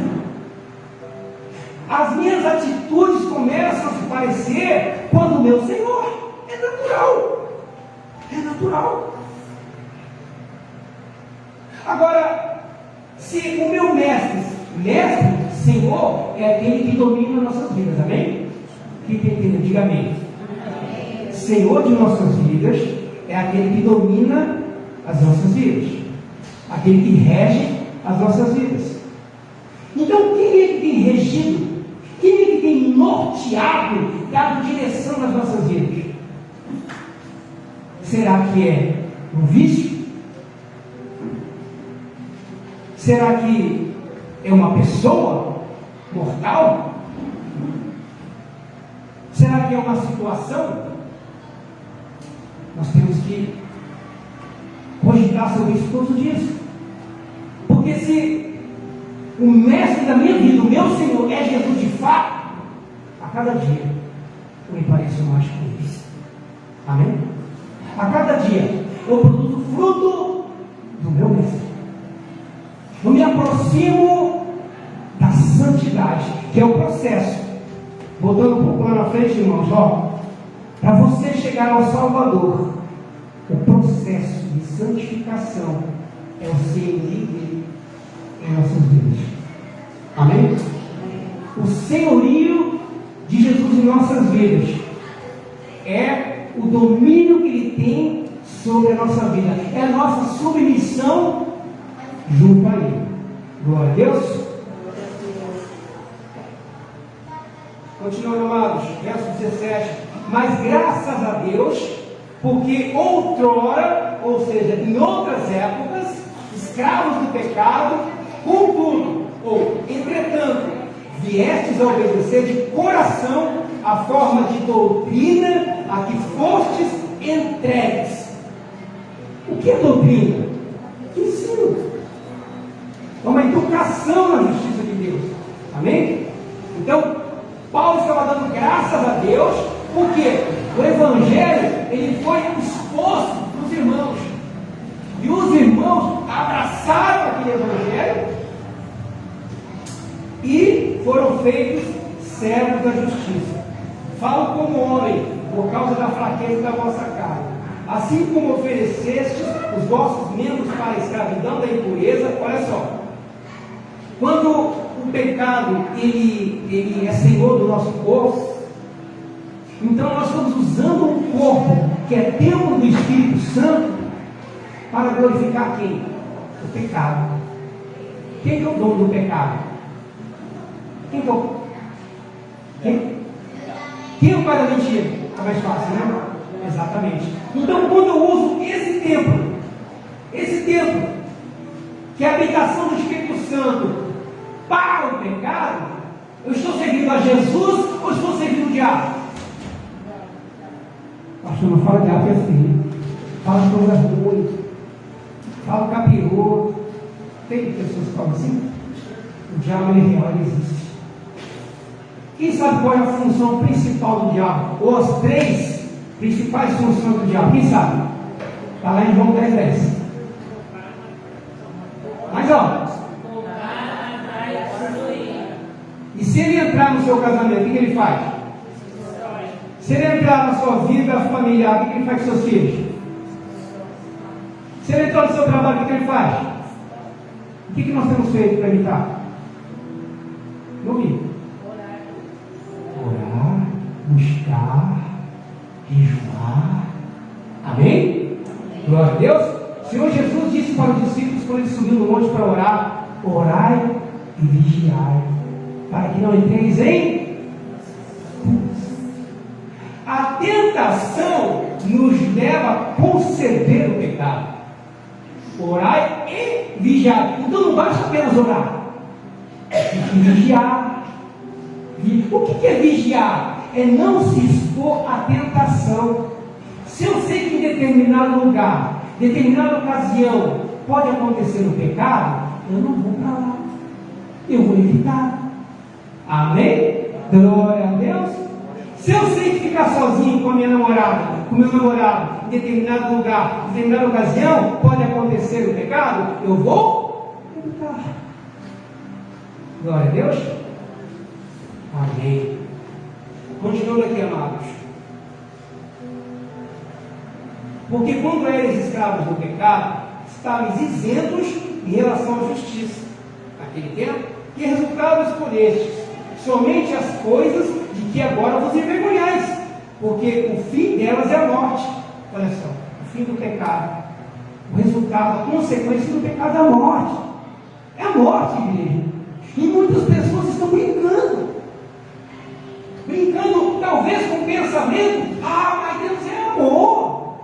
As minhas atitudes começam a se parecer com a do meu Senhor. É natural. É natural. Agora, se o meu mestre, Senhor, é aquele que domina nossas vidas, amém? Quem tem entendido? Diga amém. Senhor de nossas vidas é aquele que domina as nossas vidas, aquele que rege as nossas vidas. Então, quem é que tem regido? Quem é que tem norteado, dado direção nas nossas vidas? Será que é um vício? Será que é uma pessoa mortal? Será que é uma situação? Nós temos que cogitar sobre isso todos os dias. Porque se o mestre da minha vida, o meu Senhor, é Jesus de fato, a cada dia eu me pareço mais com Ele. Amém? A cada dia eu produzo fruto do meu mestre. Eu me aproximo da santidade, que é o processo. Voltando um pouco lá na frente, irmãos, para você chegar ao Salvador, o processo de santificação é o senhorio dele em nossas vidas. Amém? O senhorio de Jesus em nossas vidas é o domínio que Ele tem sobre a nossa vida, é a nossa submissão junto a Ele. Glória a Deus. Continuando, amados, verso 17: mas graças a Deus, porque outrora, ou seja, em outras épocas, escravos do pecado, contudo, ou entretanto, viestes a obedecer de coração a forma de doutrina a que fostes entregues. O que é doutrina? Ensino. É uma educação na justiça de Deus. Amém? Então, Paulo estava dando graças a Deus, porque o Evangelho ele foi exposto para os irmãos. E os irmãos abraçaram aquele Evangelho e foram feitos servos da justiça. Falo como homem, por causa da fraqueza da vossa carne. Assim como oferecestes os vossos membros para a escravidão da impureza, olha só, Quando o pecado ele é senhor do nosso corpo, então nós estamos usando um corpo que é templo do Espírito Santo para glorificar quem? O pecado. Quem é o dono do pecado? Quem é o pai da mentira? É mais fácil, né? Exatamente. Então, quando eu uso esse templo, que é a habitação do Espírito Santo, para o pecado, eu estou servindo a Jesus ou estou servindo o diabo? Pastor, não fala diabo, é feio. Fala de coisa ruim. Fala capiroto. Tem pessoas que falam assim? O diabo é real, ele existe. Quem sabe qual é a função principal do diabo? Ou as 3 principais funções do diabo? Quem sabe? Está lá em João 10:10. Mas ó. E se ele entrar no seu casamento, o que ele faz? Se ele entrar na sua vida familiar, o que ele faz com seus filhos? Se ele entrar no seu trabalho, o que ele faz? O que nós temos feito para evitar? Não vi. Orar, buscar, jejuar. Amém? Glória a Deus. O Senhor Jesus disse para os discípulos quando ele subiu no monte para orar: orai e vigiai, para que não entreis em. A tentação nos leva a conceder o pecado. Orai e vigiai. Então não basta apenas orar, tem que vigiar. O que é vigiar? É não se expor à tentação. Se eu sei que em determinado lugar, determinada ocasião, pode acontecer o pecado, eu não vou para lá. Eu vou evitar. Amém? Glória a Deus. Se eu sei que ficar sozinho com a minha namorada, com o meu namorado, em determinado lugar, em determinada ocasião, pode acontecer o pecado, eu vou evitar. Glória a Deus. Amém. Continuando aqui, amados. Porque quando eres escravos do pecado, estavais isentos em relação à justiça. Naquele tempo, que resultado escolhestes? Somente as coisas de que agora vos envergonhais, porque o fim delas é a morte. Olha só, o fim do pecado, o resultado, a consequência do pecado é a morte. É a morte, igreja. E muitas pessoas estão brincando talvez com o pensamento: ah, mas Deus é amor,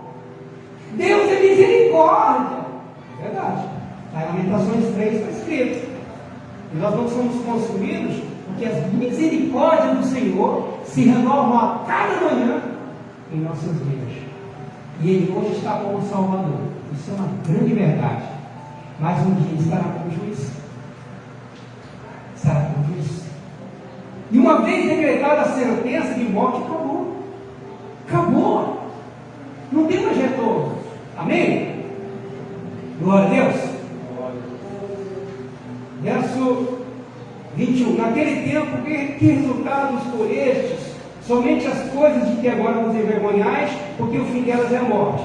Deus é misericórdia. É verdade, lá em Lamentações 3 está escrito. E nós não somos consumidos porque as misericórdias do Senhor se renovam a cada manhã em nossas vidas. E Ele hoje está como Salvador. Isso é uma grande verdade. Mas um dia estará como juiz. Estará como juiz. E uma vez decretada a sentença de morte, acabou. Acabou. Não tem mais retorno. Amém? Glória a Deus. Verso 21. Naquele tempo, que resultados escolhestes? Somente as coisas de que agora vos envergonhais, porque o fim delas é a morte.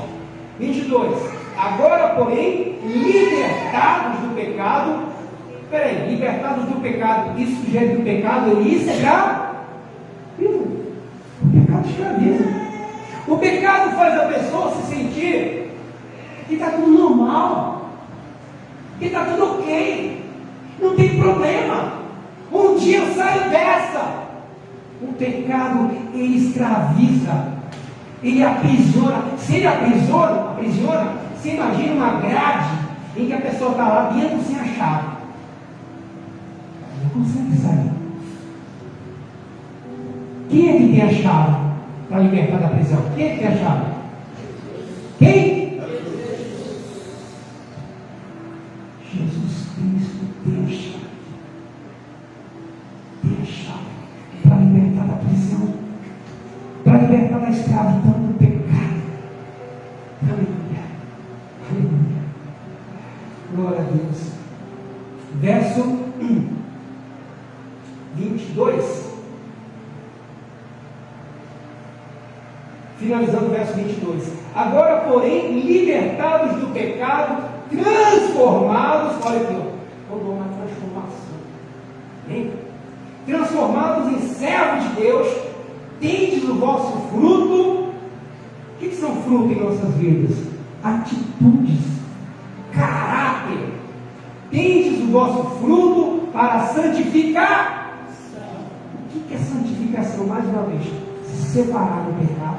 22. Agora, porém, libertados do pecado. Peraí, libertados do pecado, isso sugere que o pecado ele escraviza. O pecado escraviza. O pecado faz a pessoa se sentir que está tudo normal, que está tudo ok, não tem problema. Um dia eu saio dessa. O pecado ele escraviza, ele aprisiona. Se ele aprisiona, você imagina uma grade em que a pessoa está lá dentro sem a chave. Não consegue sair. Quem é que tem a chave para libertar da prisão? Quem é que tem a chave? Quem? Jesus Cristo tem a chave. Tem a chave para libertar da prisão, para libertar da escravidão do pecado. Aleluia. Aleluia. Glória a Deus. Verso 22. Finalizando o verso 22. Agora, porém, libertados do pecado, transformados, olha aqui, toda uma transformação. Amém? Transformados em servos de Deus, tendes o vosso fruto. O que são frutos em nossas vidas? Atitudes, caráter. Tendes o vosso fruto para santificar. O que é santificação? Mais uma vez, se separar do pecado.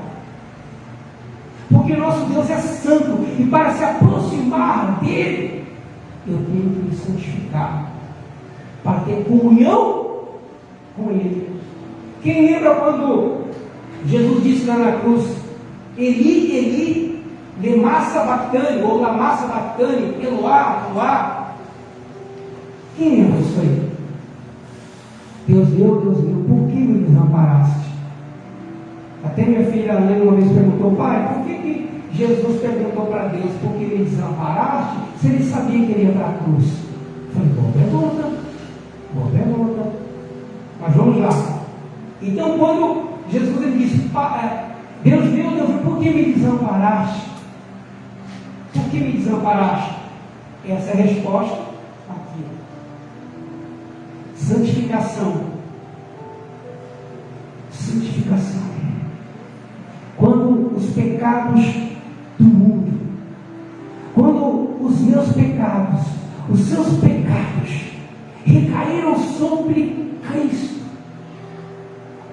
Porque nosso Deus é santo, e para se aproximar dele, eu tenho que me santificar, para ter comunhão com ele. Quem lembra quando Jesus disse lá na cruz: Eli, Eli, lema sabachthani, ou lama sabachthani, Eloá, Eloá? Quem lembra isso aí? Deus meu, por que me desamparaste? Até minha filha Ana uma vez perguntou: pai, por que Jesus perguntou para Deus por que me desamparaste, se ele sabia que ele ia para a cruz? Eu falei: boa pergunta. Mas vamos lá. Então, quando Jesus ele disse: Deus meu, por que me desamparaste? Por que me desamparaste? Essa é a resposta aqui. Santificação. Quando os pecados do mundo, quando os meus pecados, os seus pecados recaíram sobre Cristo,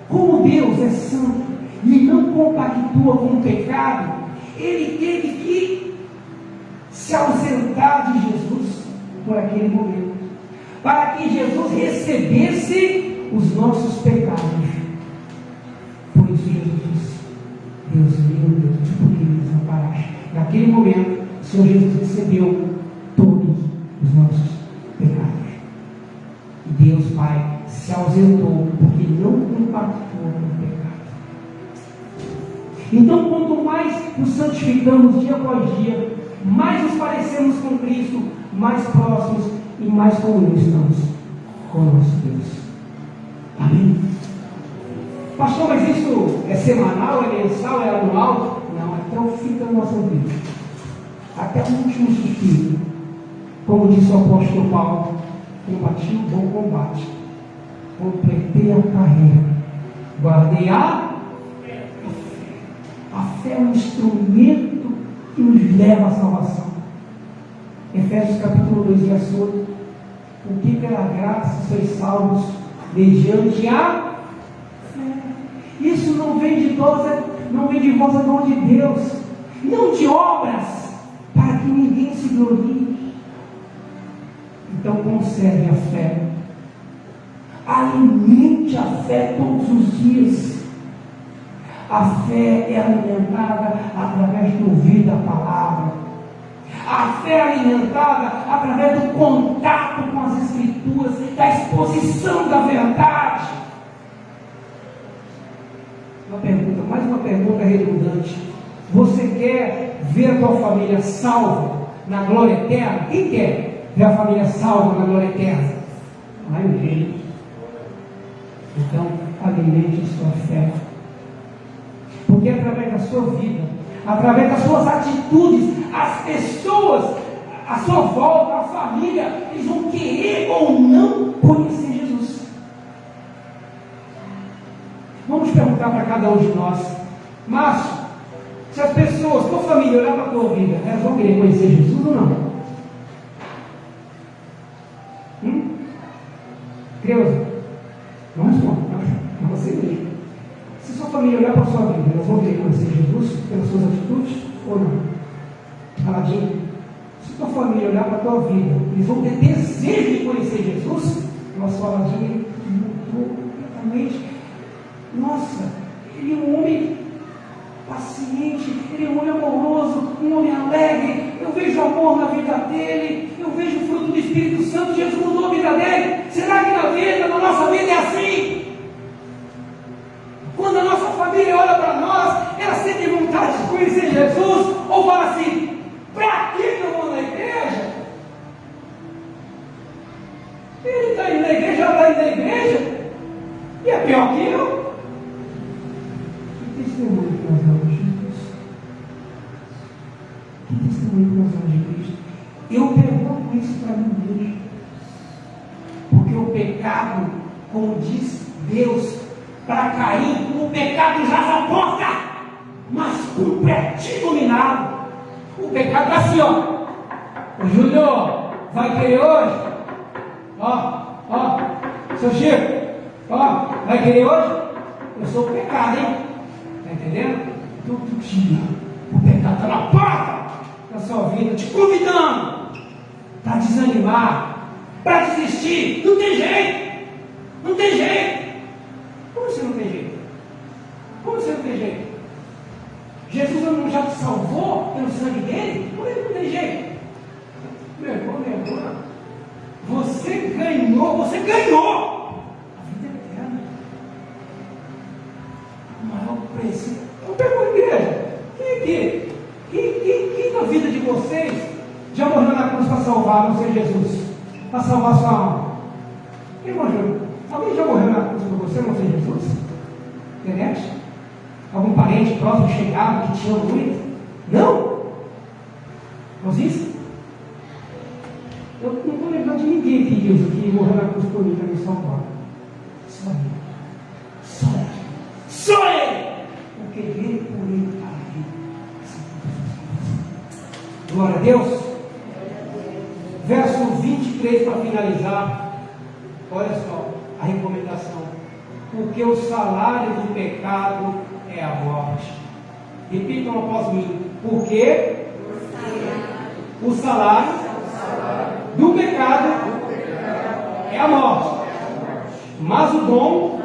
como Deus é santo e não compactua com o pecado, ele teve que se ausentar de Jesus por aquele momento, para que Jesus recebesse os nossos pecados. Por isso Jesus disse: Deus meu, por que me desamparaste? Naquele momento, o Senhor Jesus recebeu todos os nossos pecados. E Deus Pai se ausentou porque não compactou com o pecado. Então, quanto mais nos santificamos dia após dia, mais nos parecemos com Cristo, mais próximos e mais comuns estamos com o nosso Deus. Amém? Pastor, mas isso é semanal, é mensal, é anual? Não, até o fim da nossa vida, até o último suspiro. Como disse o apóstolo Paulo: combati o bom combate, completei a carreira, guardei a fé. A fé é um instrumento que nos leva à salvação. Efésios capítulo 2, verso 8: porque pela graça sois salvos mediante a fé. Isso não vem de vós, é dom de Deus, não de obras, para que ninguém se glorie. Então conserve a fé, alimente a fé todos os dias. A fé é alimentada através do ouvir da palavra. A fé é alimentada através do contato com as Escrituras, da exposição da verdade. Mais uma pergunta redundante: você quer ver a tua família salva na glória eterna? Quem quer ver a família salva na glória eterna? Amém. Então, alimente a sua fé, porque através da sua vida, através das suas atitudes, as pessoas à sua volta, a família, eles vão querer ou não conhecer Jesus. Vamos perguntar para cada um de nós: Márcio, se as pessoas, tua família, olhar para a tua vida, elas vão querer conhecer Jesus ou não? Creuza, não responde, é você mesmo. Se sua família olhar para a sua vida, elas vão querer conhecer Jesus pelas suas atitudes ou não? Aladinho, se tua família olhar para a tua vida, eles vão ter desejo de conhecer Jesus? Nosso Aladinho mudou completamente. Nossa, ele é um homem paciente, ele é um homem amoroso, um homem alegre. Eu vejo amor na vida dele, eu vejo o fruto do Espírito Santo. Jesus mudou a vida dele. Será que na nossa vida é assim? Quando a nossa família olha para nós, ela sente vontade de conhecer Jesus, ou fala assim: para que eu vou na igreja? Ele está indo na igreja, já está indo na igreja, e é pior que eu. Que testemunho que nós damos de Jesus? Que testemunho que nós damos de Cristo? Eu pergunto isso para mim mesmo, porque o pecado como diz Deus, para Caim, o pecado já à porta, mas o pretinho dominado. O pecado está assim, ó. O Júnior vai querer hoje? Ó, seu Chico, vai querer hoje? Eu sou o pecado, hein? Está entendendo? Todo dia, o pecado está na porta da sua vida, te convidando para desanimar, para desistir. Não tem jeito. Não tem jeito. Como você não tem jeito? Como você não tem jeito? Jesus não já te salvou pelo sangue dele? Por que não tem jeito? Meu irmão, minha irmã, você ganhou a vida eterna. O maior preço. Eu pergunto, igreja, quem na vida de vocês já morreu na cruz para salvar, não sei Jesus? Para salvar sua alma? Quem morreu? Alguém já morreu na cruz por você, não sei Jesus? Internet? Algum parente próximo chegado que te ama muito? Não? Não existe? Eu não estou lembrando de ninguém que diz que morreu na cruz por mim para me salvar. Só ele. Só ele. Só ele! Porque ele por ele está aqui. Glória a Deus. Verso 23 para finalizar. Olha só a recomendação. Porque o salário do pecado é a morte. Repitam após mim. Porque o salário do pecado é a morte. Mas o dom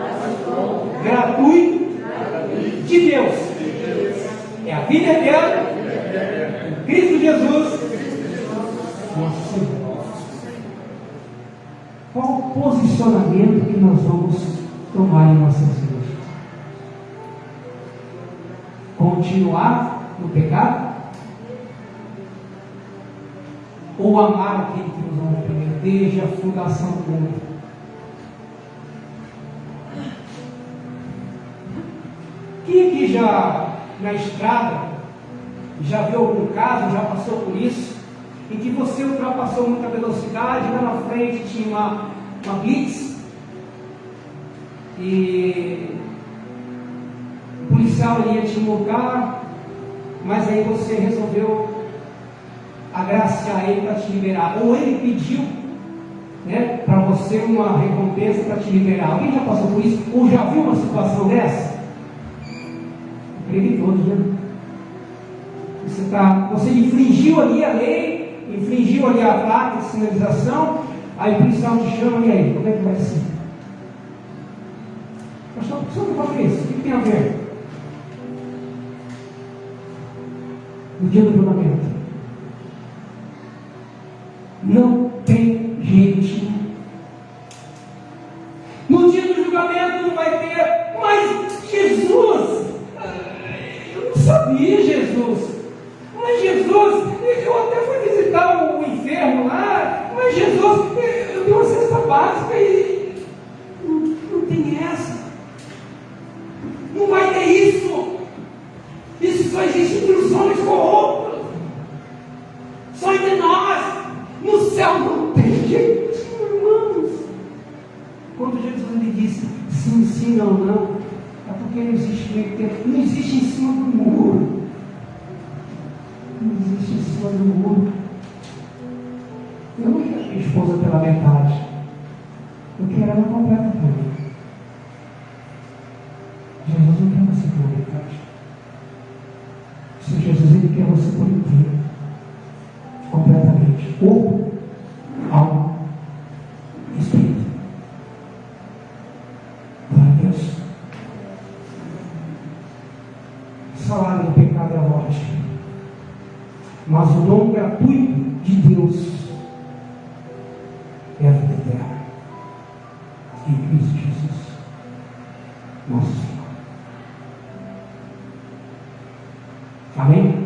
gratuito de Deus é a vida eterna em Cristo Jesus, nosso Senhor. Qual o posicionamento que nós vamos tomar em nossas vidas? Continuar no pecado? Ou amar aquele que nos amou primeiro, desde a fundação do mundo? Quem aqui já na estrada já viu algum caso, já passou por isso, em que você ultrapassou muita velocidade, lá na frente tinha uma blitz e o policial ia te multar, mas aí você resolveu agraciar ele para te liberar, ou ele pediu, né, para você uma recompensa para te liberar. Alguém já passou por isso? Ou já viu uma situação dessa? Eu creio que todos, né? Você infringiu ali a lei, infringiu ali a placa de sinalização, aí o policial te chama, e aí, como é que vai ser? Pastor, por que você não faz isso? O que tem a ver? No dia do julgamento, não tem jeitinho. No dia do julgamento não vai ter, mas Jesus, eu não sabia, Jesus. Mas Jesus, eu até fui visitar o enfermo lá, mas Jesus, eu dei uma cesta básica e não tem essa. Não vai ter isso. Isso só existe entre os homens corruptos. Só entre nós. No céu não tem jeitinho, irmãos. Quando Jesus lhe disse sim ou não, é porque não existe meio tempo, não existe em cima do muro. Não existe em cima do muro. Eu não quero minha esposa pela metade. Eu quero ela completa para mim. Jesus não quer você pela metade. Se Jesus ele quer você por inteiro. Completamente. Corpo, alma, espírito. Glória a Deus. O salário do pecado é a morte. Mas o dom gratuito de Deus é a vida eterna em Cristo Jesus, nosso Senhor. Amém?